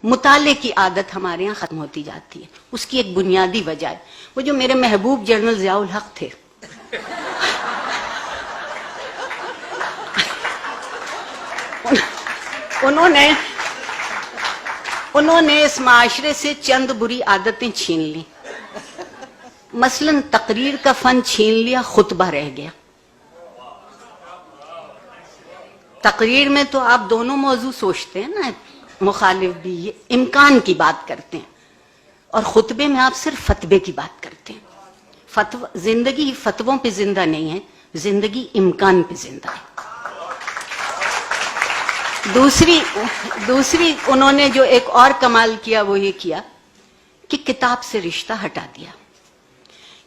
مطالعے کی عادت ہمارے یہاں ختم ہوتی جاتی ہے. اس کی ایک بنیادی وجہ ہے وہ جو میرے محبوب جنرل ضیاء الحق تھے. انہوں نے اس معاشرے سے چند بری عادتیں چھین لی. مثلا تقریر کا فن چھین لیا، خطبہ رہ گیا. تقریر میں تو آپ دونوں موضوع سوچتے ہیں نا، مخالف بھی، یہ امکان کی بات کرتے ہیں، اور خطبے میں آپ صرف فتوے کی بات کرتے ہیں. زندگی فتووں پہ زندہ نہیں ہے، زندگی امکان پہ زندہ ہے. دوسری انہوں نے جو ایک اور کمال کیا وہ یہ کیا کہ کتاب سے رشتہ ہٹا دیا.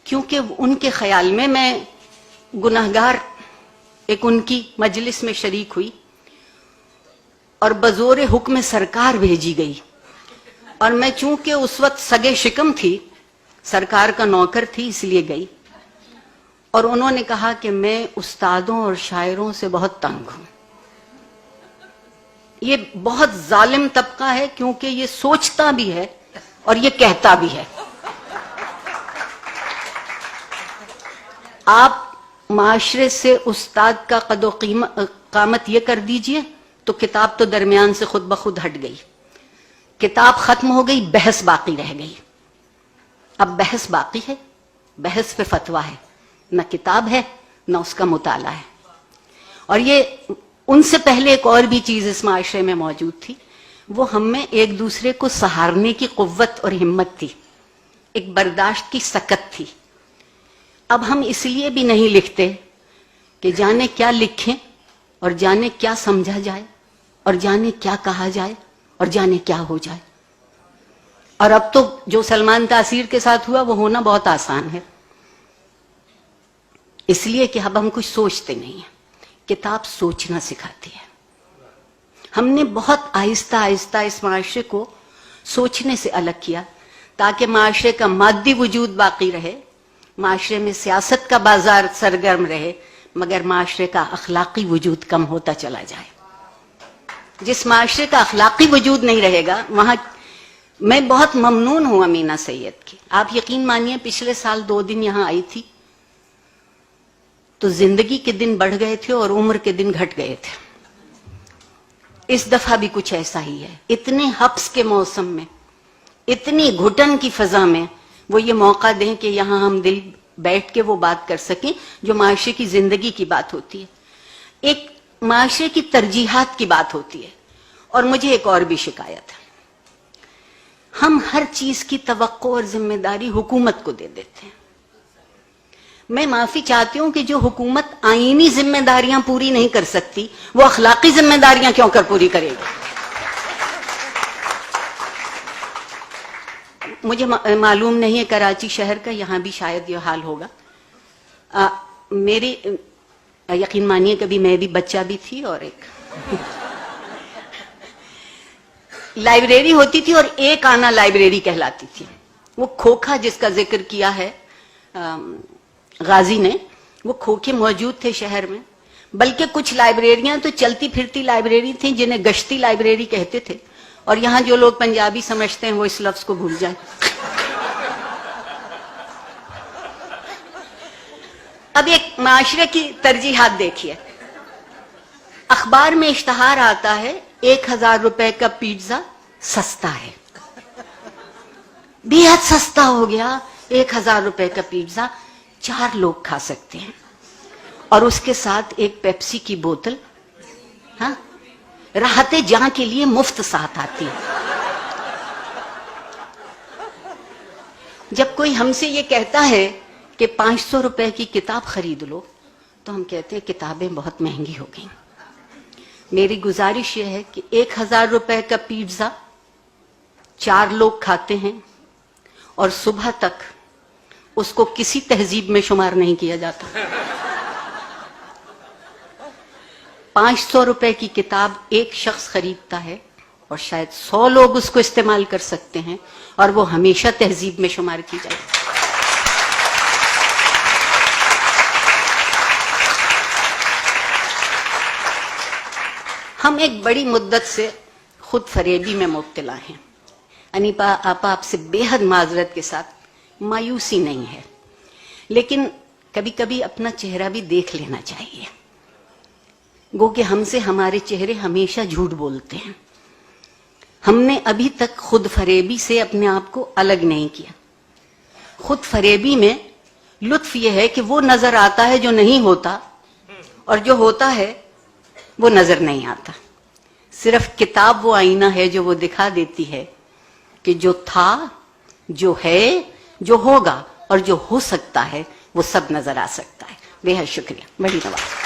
کیونکہ ان کے خیال میں گناہگار ایک ان کی مجلس میں شریک ہوئی اور بزور حکم سرکار بھیجی گئی، اور میں چونکہ اس وقت سگے شکم تھی، سرکار کا نوکر تھی، اس لیے گئی. اور انہوں نے کہا کہ میں استادوں اور شاعروں سے بہت تنگ ہوں. یہ بہت ظالم طبقہ ہے کیونکہ یہ سوچتا بھی ہے اور یہ کہتا بھی ہے. آپ معاشرے سے استاد کا قد و قامت یہ کر دیجئے تو کتاب تو درمیان سے خود بخود ہٹ گئی. کتاب ختم ہو گئی، بحث باقی رہ گئی. اب بحث باقی ہے، بحث پہ فتویٰ ہے، نہ کتاب ہے نہ اس کا مطالعہ ہے. اور یہ ان سے پہلے ایک اور بھی چیز اس معاشرے میں موجود تھی، وہ ہم میں ایک دوسرے کو سہارنے کی قوت اور ہمت تھی، ایک برداشت کی سکت تھی. اب ہم اس لیے بھی نہیں لکھتے کہ جانے کیا لکھیں اور جانے کیا سمجھا جائے اور جانے کیا کہا جائے اور جانے کیا ہو جائے. اور اب تو جو سلمان تاثیر کے ساتھ ہوا وہ ہونا بہت آسان ہے، اس لیے کہ اب ہم کچھ سوچتے نہیں ہیں. کتاب سوچنا سکھاتی ہے. ہم نے بہت آہستہ آہستہ اس معاشرے کو سوچنے سے الگ کیا تاکہ معاشرے کا مادی وجود باقی رہے، معاشرے میں سیاست کا بازار سرگرم رہے، مگر معاشرے کا اخلاقی وجود کم ہوتا چلا جائے. جس معاشرے کا اخلاقی وجود نہیں رہے گا وہاں میں بہت ممنون ہوں امینہ سید کی. آپ یقین مانیے پچھلے سال 2 دن یہاں آئی تھی تو زندگی کے دن بڑھ گئے تھے اور عمر کے دن گھٹ گئے تھے. اس دفعہ بھی کچھ ایسا ہی ہے. اتنے حبس کے موسم میں، اتنی گھٹن کی فضا میں وہ یہ موقع دیں کہ یہاں ہم دل بیٹھ کے وہ بات کر سکیں جو معاشرے کی زندگی کی بات ہوتی ہے، ایک معاشرے کی ترجیحات کی بات ہوتی ہے. اور مجھے ایک اور بھی شکایت ہے، ہم ہر چیز کی توقع اور ذمہ داری حکومت کو دے دیتے ہیں. میں معافی چاہتی ہوں کہ جو حکومت آئینی ذمہ داریاں پوری نہیں کر سکتی وہ اخلاقی ذمہ داریاں کیوں کر پوری کرے گی. مجھے معلوم نہیں ہے کراچی شہر کا، یہاں بھی شاید یہ حال ہوگا. میری یقین مانیے کبھی میں بھی بچہ بھی تھی اور ایک لائبریری ہوتی تھی اور ایک آنا لائبریری کہلاتی تھی. وہ کھوکھا جس کا ذکر کیا ہے غازی نے، وہ کھوکھے موجود تھے شہر میں. بلکہ کچھ لائبریریاں تو چلتی پھرتی لائبریری تھیں جنہیں گشتی لائبریری کہتے تھے، اور یہاں جو لوگ پنجابی سمجھتے ہیں وہ اس لفظ کو بھول جائیں. اب ایک معاشرے کی ترجیحات دیکھیے. اخبار میں اشتہار آتا ہے 1000 روپے کا پیزا سستا ہے، بے حد سستا ہو گیا. 1000 روپے کا پیزا 4 لوگ کھا سکتے ہیں، اور اس کے ساتھ ایک پیپسی کی بوتل راحت جاں کے لیے مفت ساتھ آتی ہے. جب کوئی ہم سے یہ کہتا ہے کہ 500 روپے کی کتاب خرید لو تو ہم کہتے ہیں کتابیں بہت مہنگی ہو گئیں. میری گزارش یہ ہے کہ 1000 روپے کا پیزا 4 لوگ کھاتے ہیں اور صبح تک اس کو کسی تہذیب میں شمار نہیں کیا جاتا. 500 روپے کی کتاب ایک شخص خریدتا ہے اور شاید 100 لوگ اس کو استعمال کر سکتے ہیں اور وہ ہمیشہ تہذیب میں شمار کی جائے. ہم ایک بڑی مدت سے خود فریبی میں مبتلا ہیں. انیپا آپا آپ سے بے حد معذرت کے ساتھ مایوسی نہیں ہے، لیکن کبھی کبھی اپنا چہرہ بھی دیکھ لینا چاہیے. گو کہ ہم سے ہمارے چہرے ہمیشہ جھوٹ بولتے ہیں. ہم نے ابھی تک خود فریبی سے اپنے آپ کو الگ نہیں کیا. خود فریبی میں لطف یہ ہے کہ وہ نظر آتا ہے جو نہیں ہوتا، اور جو ہوتا ہے وہ نظر نہیں آتا. صرف کتاب وہ آئینہ ہے جو وہ دکھا دیتی ہے کہ جو تھا، جو ہے، جو ہوگا اور جو ہو سکتا ہے وہ سب نظر آ سکتا ہے. بے حد شکریہ. بڑی نواز.